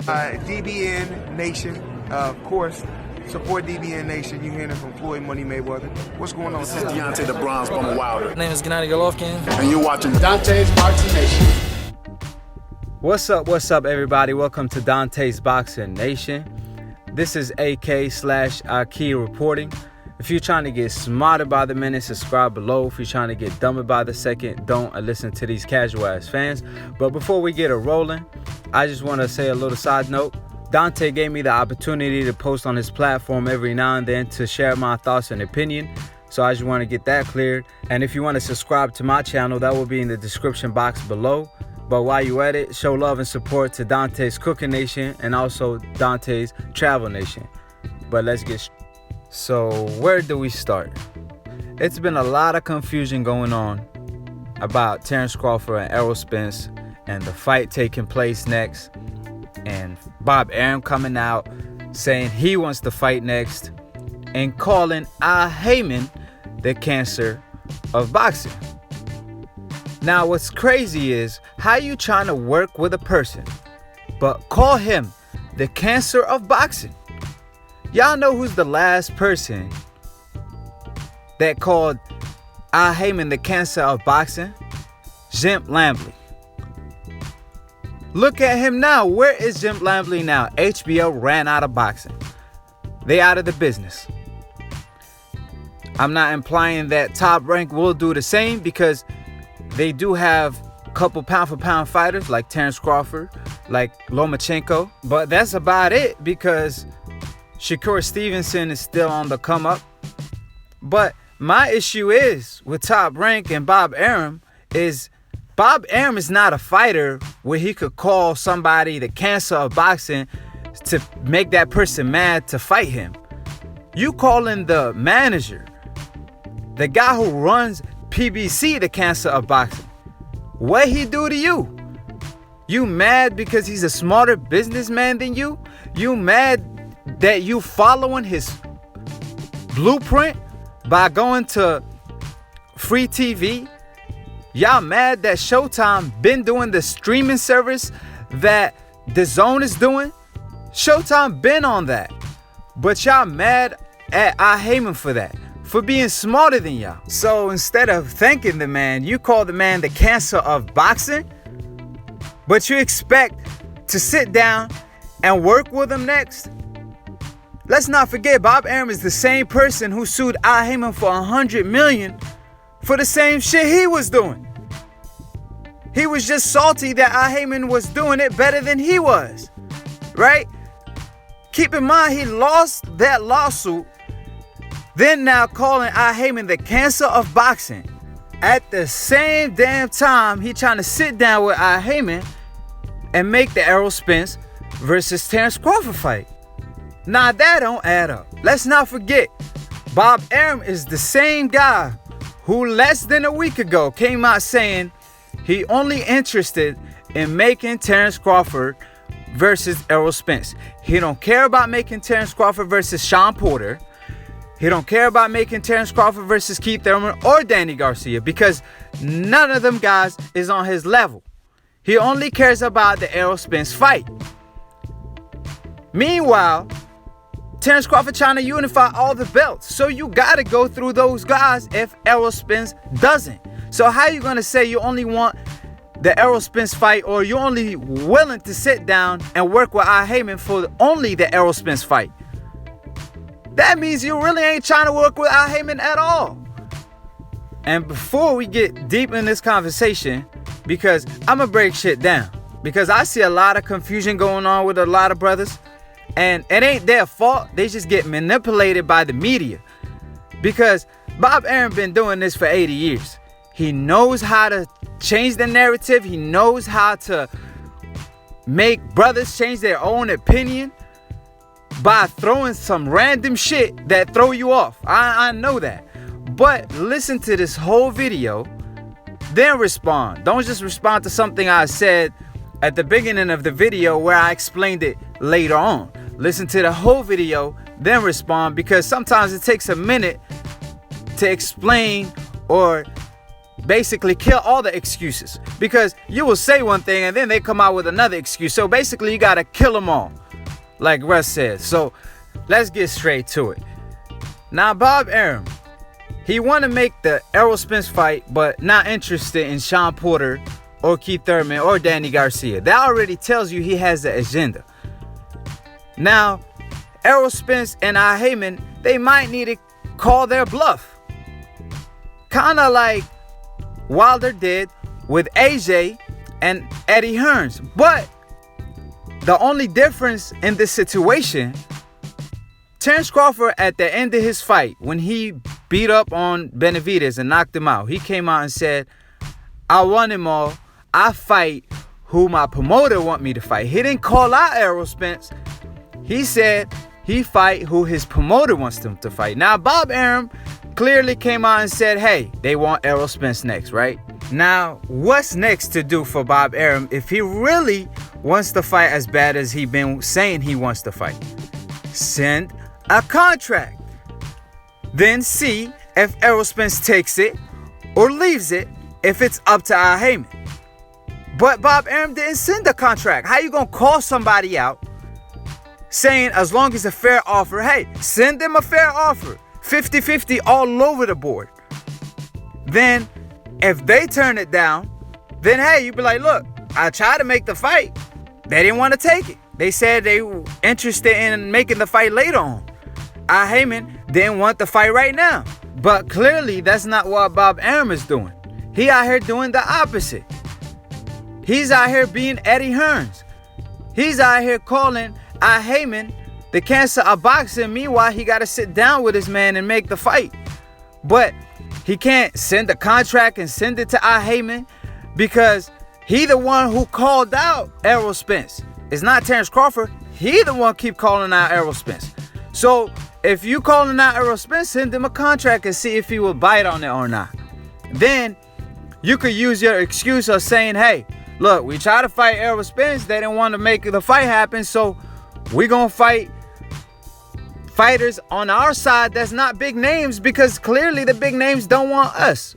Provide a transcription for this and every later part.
DBN Nation, of course. Support DBN Nation. You're hearing it from Floyd Money Mayweather. What's going on? This is Deontay the Bronze Bomber Wilder. My name is Gennady Golovkin. And you're watching Dante's Boxing Nation. What's up, everybody? Welcome to Dante's Boxing Nation. This is AK/Aki reporting. If you're trying to get smarter by the minute, subscribe below. If you're trying to get dumber by the second, don't listen to these casual-ass fans. But before we get it rolling, I just want to say a little side note. Dante gave me the opportunity to post on his platform every now and then to share my thoughts and opinion. So I just want to get that cleared. And if you want to subscribe to my channel, that will be in the description box below. But while you at it, show love and support to Dante's Cooking Nation and also Dante's Travel Nation. But let's get so where do we start? It's been a lot of confusion going on about Terence Crawford and Errol Spence and the fight taking place next. And Bob Arum coming out saying he wants to fight next and calling Haymon the cancer of boxing. Now what's crazy is how you trying to work with a person but call him the cancer of boxing. Y'all know who's the last person that called Haymon the cancer of boxing? Jim Lambley. Look at him now. Where is Jim Lambley now? HBO ran out of boxing. They out of the business. I'm not implying that Top Rank will do the same because they do have a couple pound-for-pound fighters like Terence Crawford, like Lomachenko. But that's about it because Shakur Stevenson is still on the come up. But my issue is with Top Rank and Bob Arum is Bob Arum is not a fighter where he could call somebody the cancer of boxing to make that person mad to fight him. You calling the manager, the guy who runs PBC, the cancer of boxing. What he do to you? You mad because he's a smarter businessman than you? You mad that you following his blueprint by going to free TV? Y'all mad that Showtime been doing the streaming service that DAZN is doing? Showtime been on that. But y'all mad at Haymon for that, for being smarter than y'all. So instead of thanking the man, you call the man the cancer of boxing, but you expect to sit down and work with him next? Let's not forget, Bob Arum is the same person who sued Haymon for $100 million for the same shit he was doing. He was just salty that Haymon was doing it better than he was, right? Keep in mind, he lost that lawsuit, then now calling Haymon the cancer of boxing. At the same damn time, he trying to sit down with Haymon and make the Errol Spence versus Terence Crawford fight. Nah, that don't add up. Let's not forget, Bob Arum is the same guy who less than a week ago came out saying he only interested in making Terence Crawford versus Errol Spence. He don't care about making Terence Crawford versus Sean Porter. He don't care about making Terence Crawford versus Keith Thurman or Danny Garcia because none of them guys is on his level. He only cares about the Errol Spence fight. Meanwhile, Terence Crawford trying to unify all the belts. So you got to go through those guys if Errol Spence doesn't. So how you going to say you only want the Errol Spence fight or you're only willing to sit down and work with Haymon for only the Errol Spence fight? That means you really ain't trying to work with Haymon at all. And before we get deep in this conversation, because I'm going to break shit down, because I see a lot of confusion going on with a lot of brothers. And it ain't their fault. They just get manipulated by the media. Because Bob Arum been doing this for 80 years. He knows how to change the narrative. He knows how to make brothers change their own opinion by throwing some random shit that throw you off. I know that. But listen to this whole video, then respond. Don't just respond to something I said at the beginning of the video where I explained it later on. Listen to the whole video, then respond, because sometimes it takes a minute to explain or basically kill all the excuses, because you will say one thing and then they come out with another excuse. So basically you got to kill them all, like Russ said. So let's get straight to it. Now, Bob Arum, he want to make the Errol Spence fight, but not interested in Sean Porter or Keith Thurman or Danny Garcia. That already tells you he has the agenda. Now, Errol Spence and Haymon, they might need to call their bluff. Kind of like Wilder did with AJ and Eddie Hearns. But the only difference in this situation, Terence Crawford at the end of his fight, when he beat up on Benavidez and knocked him out, he came out and said, I want him all. I fight who my promoter want me to fight. He didn't call out Errol Spence. He said he fight who his promoter wants him to fight. Now, Bob Arum clearly came out and said, hey, they want Errol Spence next, right? Now, what's next to do for Bob Arum if he really wants to fight as bad as he been saying he wants to fight? Send a contract. Then see if Errol Spence takes it or leaves it if it's up to Haymon. But Bob Arum didn't send a contract. How you gonna call somebody out saying as long as a fair offer, hey, send them a fair offer, 50-50 all over the board. Then if they turn it down, then hey, you be like, look, I tried to make the fight. They didn't want to take it. They said they were interested in making the fight later on. Haymon didn't want the fight right now. But clearly that's not what Bob Arum is doing. He out here doing the opposite. He's out here being Eddie Hearns. He's out here calling Haymon the cancer of boxing. Meanwhile, he got to sit down with his man and make the fight. But he can't send a contract and send it to Haymon because he the one who called out Errol Spence. It's not Terence Crawford. He the one keep calling out Errol Spence. So if you calling out Errol Spence, send him a contract and see if he will bite on it or not. Then you could use your excuse of saying, hey, look, we tried to fight Errol Spence. They didn't want to make the fight happen. So we're going to fight fighters on our side that's not big names because clearly the big names don't want us,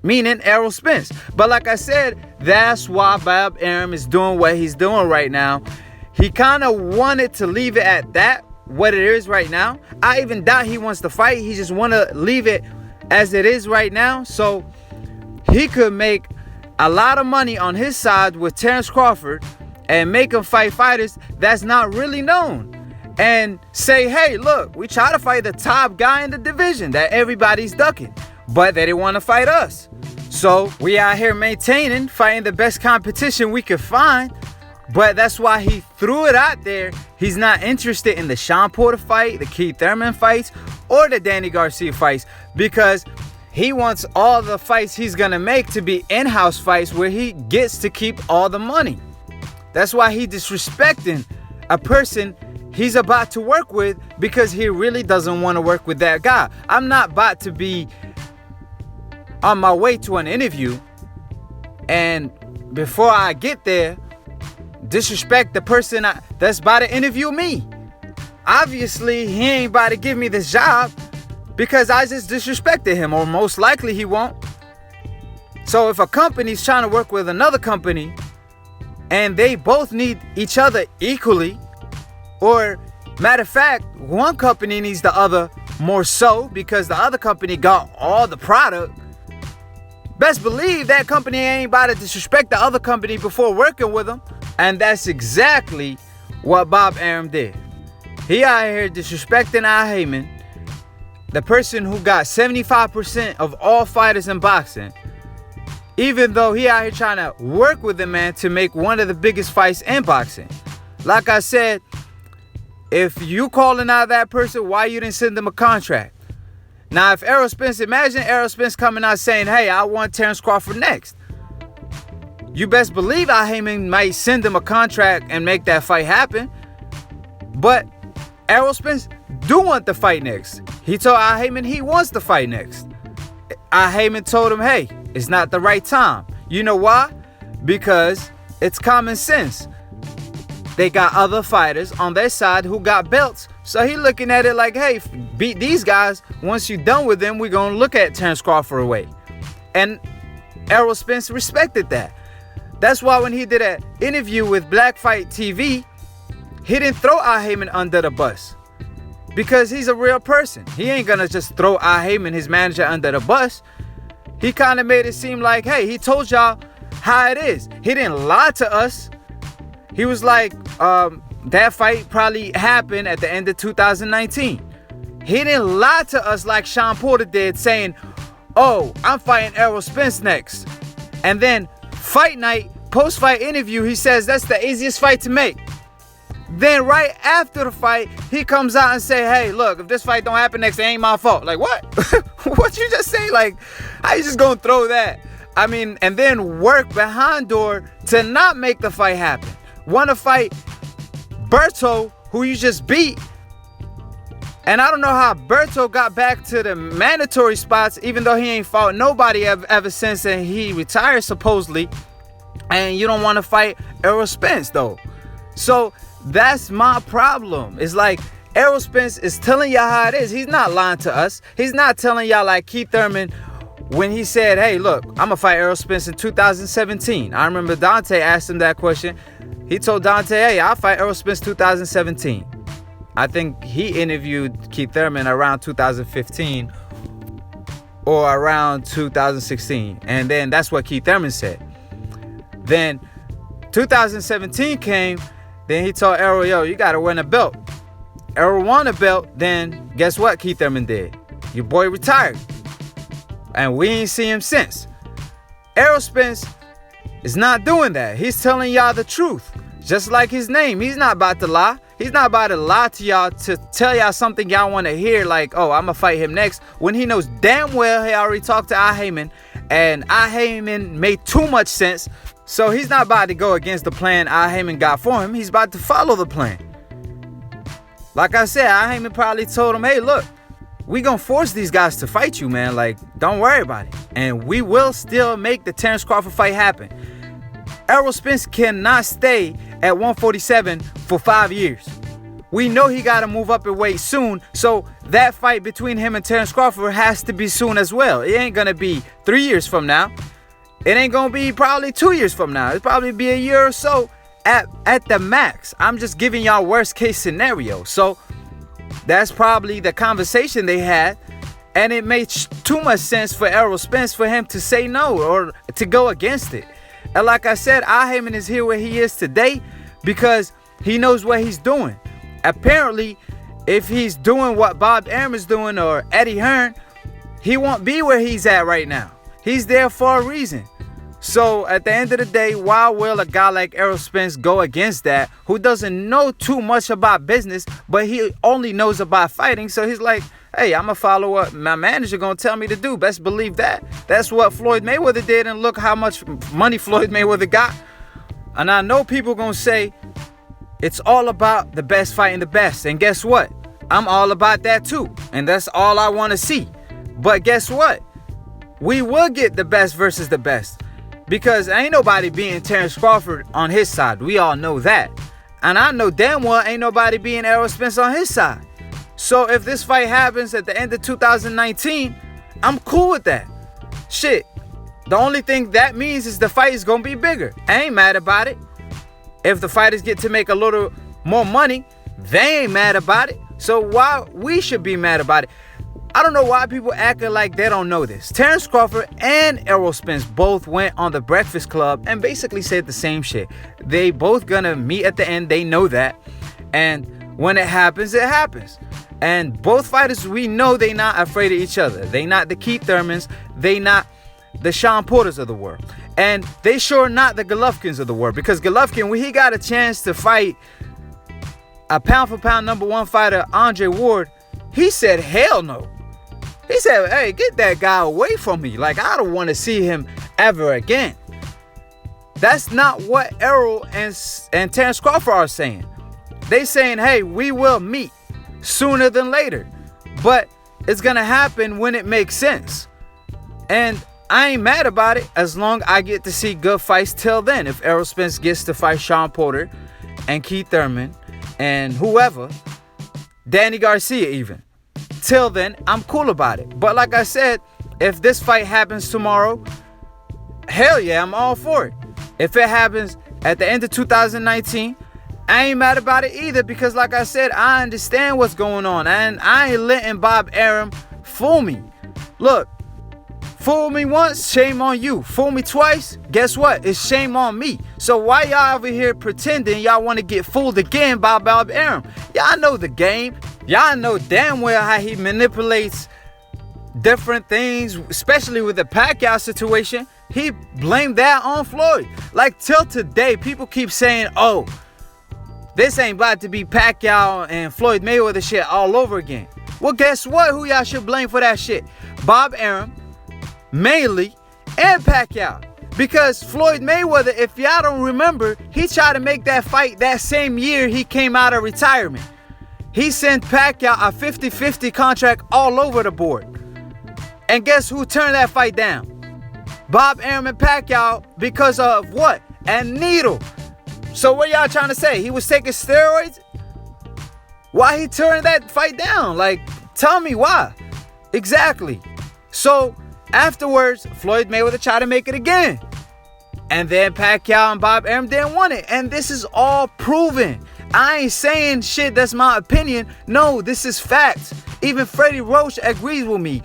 meaning Errol Spence. But like I said, that's why Bob Arum is doing what he's doing right now. He kind of wanted to leave it at that, what it is right now. I even doubt he wants to fight. He just want to leave it as it is right now. So he could make a lot of money on his side with Terence Crawford and make him fight fighters that's not really known. And say, hey, look, we try to fight the top guy in the division that everybody's ducking, but they didn't want to fight us. So we out here maintaining, fighting the best competition we could find. But that's why he threw it out there. He's not interested in the Sean Porter fight, the Keith Thurman fights, or the Danny Garcia fights, because he wants all the fights he's going to make to be in-house fights where he gets to keep all the money. That's why he disrespecting a person he's about to work with because he really doesn't want to work with that guy. I'm not about to be on my way to an interview and before I get there, disrespect the person that's about to interview me. Obviously, he ain't about to give me this job because I just disrespected him, or most likely he won't. So if a company's trying to work with another company and they both need each other equally, or matter of fact, one company needs the other more so because the other company got all the product, best believe that company ain't about to disrespect the other company before working with them. And that's exactly what Bob Arum did. He out here disrespecting Haymon, the person who got 75% of all fighters in boxing, even though he out here trying to work with the man to make one of the biggest fights in boxing. Like I said, if you calling out that person, why you didn't send them a contract? Now, if Errol Spence, imagine Errol Spence coming out saying, hey, I want Terence Crawford next. You best believe Haymon might send him a contract and make that fight happen. But Errol Spence do want the fight next. He told Haymon he wants the fight next. Haymon told him, hey, it's not the right time. You know why? Because it's common sense. They got other fighters on their side who got belts. So he looking at it like, hey, beat these guys. Once you're done with them, we're going to look at Terence Crawford away. And Errol Spence respected that. That's why when he did an interview with Black Fight TV, he didn't throw Haymon under the bus. Because he's a real person. He ain't gonna just throw Haymon, his manager, under the bus. He kind of made it seem like, hey, he told y'all how it is. He didn't lie to us. He was like, that fight probably happened at the end of 2019. He didn't lie to us like Sean Porter did, saying, oh, I'm fighting Errol Spence next. And then fight night, post-fight interview, he says that's the easiest fight to make. Then right after the fight, he comes out and say, hey, look, if this fight don't happen next, it ain't my fault. Like, what? What you just say? Like, how you just gonna throw that? I mean, and then work behind door to not make the fight happen. Want to fight Berto, who you just beat. And I don't know how Berto got back to the mandatory spots, even though he ain't fought nobody ever since and he retired supposedly. And you don't want to fight Errol Spence though. So that's my problem. It's like Errol Spence is telling y'all how it is. He's not lying to us. He's not telling y'all like Keith Thurman when he said, hey, look, I'm going to fight Errol Spence in 2017. I remember Dante asked him that question. He told Dante, hey, I'll fight Errol Spence 2017. I think he interviewed Keith Thurman around 2015 or around 2016. And then that's what Keith Thurman said. Then 2017 came. Then he told Errol, yo, you got to win a belt. Errol won a belt. Then guess what Keith Thurman did? Your boy retired. And we ain't seen him since. Errol Spence is not doing that. He's telling y'all the truth. Just like his name. He's not about to lie. He's not about to lie to y'all to tell y'all something y'all want to hear. Like, oh, I'm going to fight him next. When he knows damn well he already talked to Haymon. And Haymon made too much sense. So he's not about to go against the plan Haymon got for him. He's about to follow the plan. Like I said, Haymon probably told him, hey, look, we gonna force these guys to fight you, man. Like, don't worry about it. And we will still make the Terence Crawford fight happen. Errol Spence cannot stay at 147 for 5 years. We know he got to move up in weight soon. So that fight between him and Terence Crawford has to be soon as well. It ain't going to be 3 years from now. It ain't going to be probably 2 years from now. It'll probably be a year or so at the max. I'm just giving y'all worst case scenario. So that's probably the conversation they had. And it made too much sense for Errol Spence for him to say no or to go against it. And like I said, Haymon is here where he is today because he knows what he's doing. Apparently, if he's doing what Bob Arum is doing or Eddie Hearn, he won't be where he's at right now. He's there for a reason. So at the end of the day, why will a guy like Errol Spence go against that, who doesn't know too much about business, but he only knows about fighting? So he's like, hey, I'm going to follow what my manager going to tell me to do. Best believe that. That's what Floyd Mayweather did, and look how much money Floyd Mayweather got. And I know people going to say, it's all about the best fighting the best. And guess what? I'm all about that too. And that's all I want to see. But guess what? We will get the best versus the best. Because ain't nobody beating Terence Crawford on his side. We all know that. And I know damn well ain't nobody beating Errol Spence on his side. So if this fight happens at the end of 2019, I'm cool with that. Shit. The only thing that means is the fight is going to be bigger. I ain't mad about it. If the fighters get to make a little more money, they ain't mad about it. So why we should be mad about it? I don't know why people acting like they don't know this. Terence Crawford and Errol Spence both went on the Breakfast Club and basically said the same shit. They both gonna meet at the end. They know that. And when it happens, it happens. And both fighters, we know they not afraid of each other. They not the Keith Thurmans. They not the Sean Porters of the world. And they sure not the Golovkins of the world. Because Golovkin, when he got a chance to fight a pound-for-pound #1 fighter, Andre Ward, he said, hell no. He said, hey, get that guy away from me. Like, I don't want to see him ever again. That's not what Errol and Terence Crawford are saying. They saying, hey, we will meet sooner than later. But it's going to happen when it makes sense. And I ain't mad about it as long as I get to see good fights till then. If Errol Spence gets to fight Sean Porter and Keith Thurman and whoever, Danny Garcia even. Till then, I'm cool about it. But like I said, if this fight happens tomorrow, hell yeah, I'm all for it. If it happens at the end of 2019, I ain't mad about it either, because like I said, I understand what's going on, and I ain't letting Bob Arum fool me. Look, fool me once, shame on you. Fool me twice, guess what? It's shame on me. So why y'all over here pretending y'all want to get fooled again by Bob Arum? Y'all know the game. Y'all know damn well how he manipulates different things, especially with the Pacquiao situation. He blamed that on Floyd. Like till today, people keep saying, oh, this ain't about to be Pacquiao and Floyd Mayweather shit all over again. Well, guess what? Who y'all should blame for that shit? Bob Arum, mainly, and Pacquiao. Because Floyd Mayweather, if y'all don't remember, he tried to make that fight that same year he came out of retirement. He sent Pacquiao a 50-50 contract all over the board. And guess who turned that fight down? Bob Arum and Pacquiao, because of what? A needle. So what y'all trying to say? He was taking steroids? Why he turned that fight down? Like, tell me why. Exactly. So afterwards, Floyd Mayweather tried to make it again. And then Pacquiao and Bob Arum didn't want it. And this is all proven. I ain't saying shit that's my opinion. No, this is facts. Even Freddie Roach agrees with me.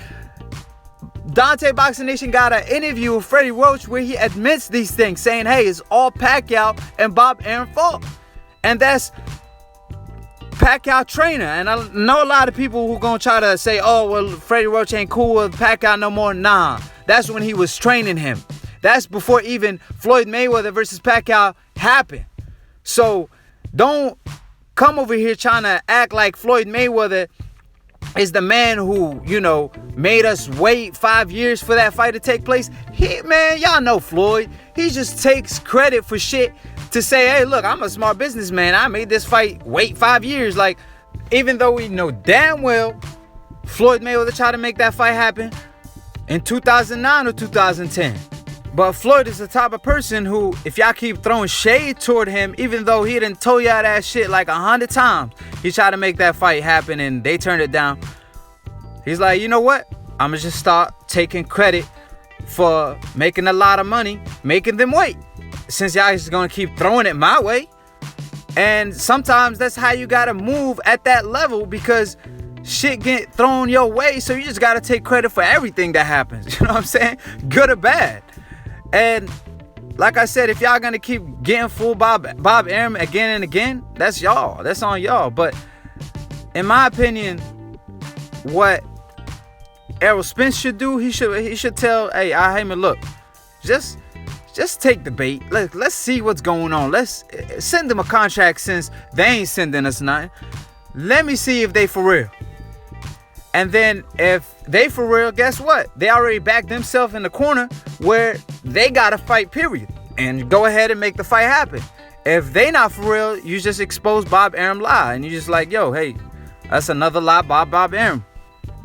Dante Boxing Nation got an interview with Freddie Roach where he admits these things, saying, hey, it's all Pacquiao and Bob Arum's fault. And that's Pacquiao trainer. And I know a lot of people who gonna try to say, oh, well, Freddie Roach ain't cool with Pacquiao no more. Nah, that's when he was training him. That's before even Floyd Mayweather versus Pacquiao happened. So don't come over here trying to act like Floyd Mayweather is the man who, you know, made us wait 5 years for that fight to take place. Man, y'all know Floyd. He just takes credit for shit to say, hey, look, I'm a smart businessman. I made this fight wait 5 years. Like, even though we know damn well Floyd Mayweather tried to make that fight happen in 2009 or 2010. But Floyd is the type of person who, if y'all keep throwing shade toward him, even though he done told y'all that shit like 100 times, he tried to make that fight happen and they turned it down. He's like, you know what? I'm gonna just start taking credit for making a lot of money, making them wait. Since y'all is gonna keep throwing it my way. And sometimes that's how you gotta move at that level, because shit get thrown your way. So you just gotta take credit for everything that happens. You know what I'm saying? Good or bad. And like I said, if y'all gonna keep getting fooled by Bob Arum again and again, that's y'all. That's on y'all. But in my opinion, what Errol Spence should do, he should tell, hey, Haymon, look, just take the bait. Let's see what's going on. Let's send them a contract, since they ain't sending us nothing. Let me see if they for real. And then if they for real, guess what? They already backed themselves in the corner where they got to fight, period. And go ahead and make the fight happen. If they not for real, you just expose Bob Arum lie. And you just like, yo, hey, that's another lie by Bob Arum.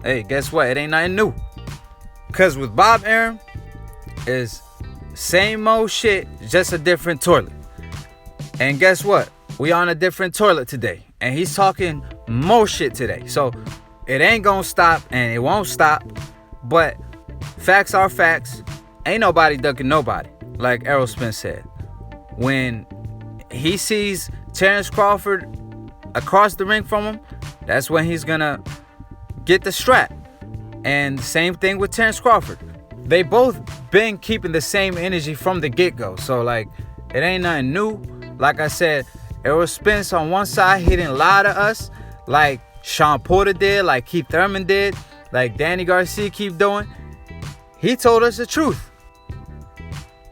Hey, guess what? It ain't nothing new. Because with Bob Arum, is same old shit, just a different toilet. And guess what? We on a different toilet today. And he's talking more shit today. So it ain't gonna stop, and it won't stop. But facts are facts. Ain't nobody ducking nobody, like Errol Spence said. When he sees Terence Crawford across the ring from him, that's when he's gonna get the strap. And same thing with Terence Crawford. They both been keeping the same energy from the get-go. So like, it ain't nothing new. Like I said, Errol Spence on one side, he didn't lie to us like Sean Porter did, like Keith Thurman did, like Danny Garcia keep doing. He told us the truth.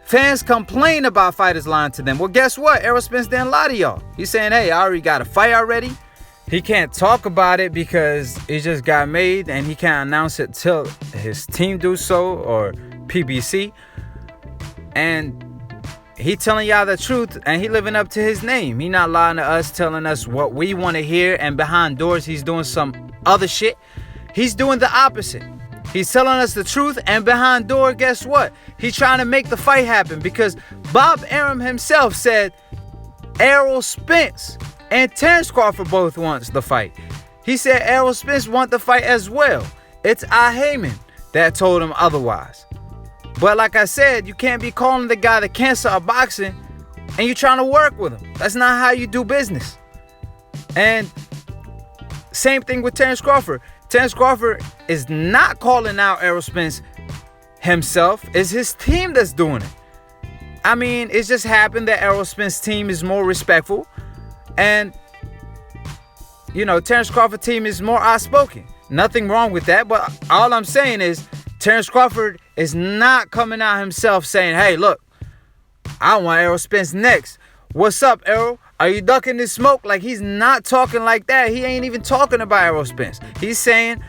Fans complain about fighters lying to them. Well, guess what? Errol Spence didn't lie to y'all. He's saying, hey, I already got a fight already. He can't talk about it because it just got made, and he can't announce it till his team do so, or PBC. And he telling y'all the truth, and he living up to his name. He not lying to us, telling us what we want to hear, and behind doors he's doing some other shit. He's doing the opposite. He's telling us the truth, and behind door, guess what? He's trying to make the fight happen, because Bob Arum himself said Errol Spence and Terence Crawford both wants the fight. He said Errol Spence want the fight as well. It's Haymon that told him otherwise. But like I said, you can't be calling the guy the cancer of boxing and you trying to work with him. That's not how you do business. And same thing with Terence Crawford. Terence Crawford is not calling out Errol Spence himself. It's his team that's doing it. I mean, it just happened that Errol Spence's team is more respectful. And, you know, Terence Crawford's team is more outspoken. Nothing wrong with that. But all I'm saying is Terence Crawford is not coming out himself saying, hey, look, I want Errol Spence next. What's up, Errol? Are you ducking this smoke? Like, he's not talking like that. He ain't even talking about Errol Spence. He's saying,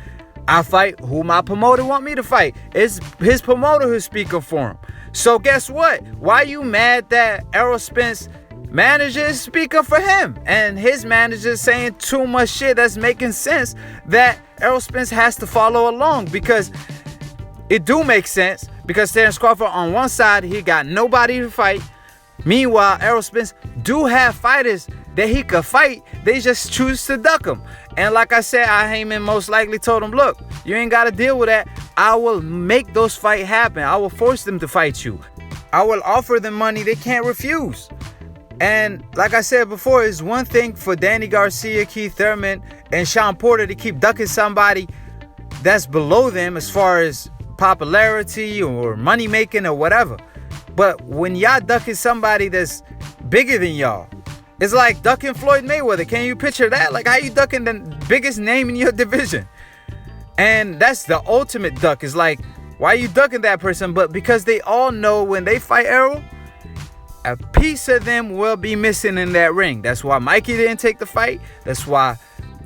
I fight who my promoter want me to fight. It's his promoter who's speaking for him. So guess what? Why are you mad that Errol Spence manager is speaking for him? And his manager is saying too much shit that's making sense that Errol Spence has to follow along, because it do make sense. Because Terence Crawford on one side, he got nobody to fight. Meanwhile, Errol Spence do have fighters that he could fight. They just choose to duck him. And like I said, Haymon most likely told him, look, you ain't got to deal with that. I will make those fights happen. I will force them to fight you. I will offer them money they can't refuse. And like I said before, it's one thing for Danny Garcia, Keith Thurman, and Sean Porter to keep ducking somebody that's below them as far as popularity or money making or whatever. But when y'all ducking somebody that's bigger than y'all, it's like ducking Floyd Mayweather. Can you picture that? Like, how you ducking the biggest name in your division? And that's the ultimate duck. Is like, why are you ducking that person? But because they all know when they fight Errol, a piece of them will be missing in that ring. That's why Mikey didn't take the fight. That's why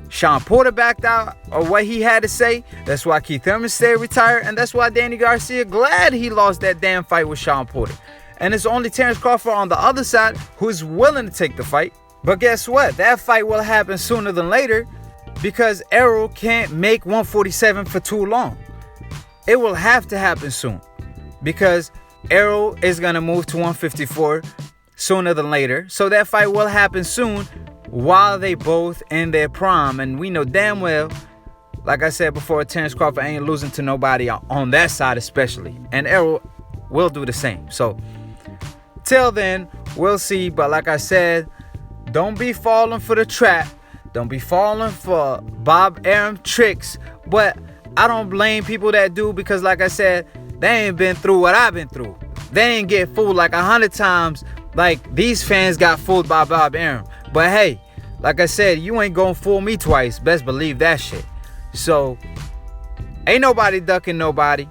Sean Porter backed out of what he had to say. That's why Keith Thurman stayed retired. And that's why Danny Garcia glad he lost that damn fight with Sean Porter. And it's only Terence Crawford on the other side who's willing to take the fight. But guess what? That fight will happen sooner than later, because Errol can't make 147 for too long. It will have to happen soon, because Errol is going to move to 154 sooner than later. So that fight will happen soon while they both in their prime. And we know damn well, like I said before, Terence Crawford ain't losing to nobody on that side especially. And Errol will do the same. So till then, we'll see. But like I said, don't be falling for the trap. Don't be falling for Bob Arum tricks. But I don't blame people that do, because like I said, they ain't been through what I've been through. They ain't get fooled like 100 times like these fans got fooled by Bob Arum. But hey, like I said, you ain't gonna fool me twice. Best believe that shit. So, ain't nobody ducking nobody.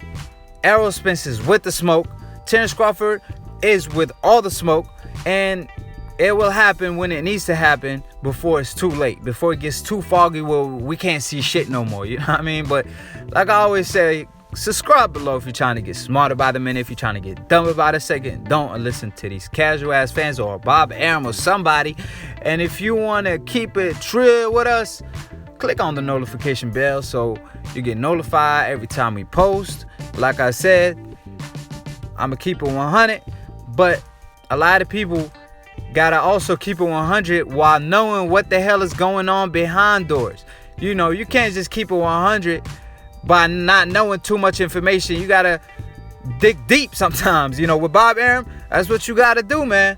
Errol Spence is with the smoke. Terence Crawford is with all the smoke. And it will happen when it needs to happen, before it's too late. Before it gets too foggy where we can't see shit no more. You know what I mean? But like I always say, subscribe below if you're trying to get smart about a minute. If you're trying to get dumb about a second, don't listen to these casual ass fans or Bob Arum or somebody. And if you want to keep it trill with us, click on the notification bell so you get notified every time we post. Like I said, I'm going to keep it 100. But a lot of people got to also keep it 100 while knowing what the hell is going on behind doors. You know, you can't just keep it 100 by not knowing too much information. You gotta dig deep sometimes. You know, with Bob Arum, that's what you gotta do, man.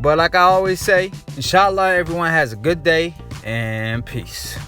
But like I always say, inshallah, everyone has a good day and peace.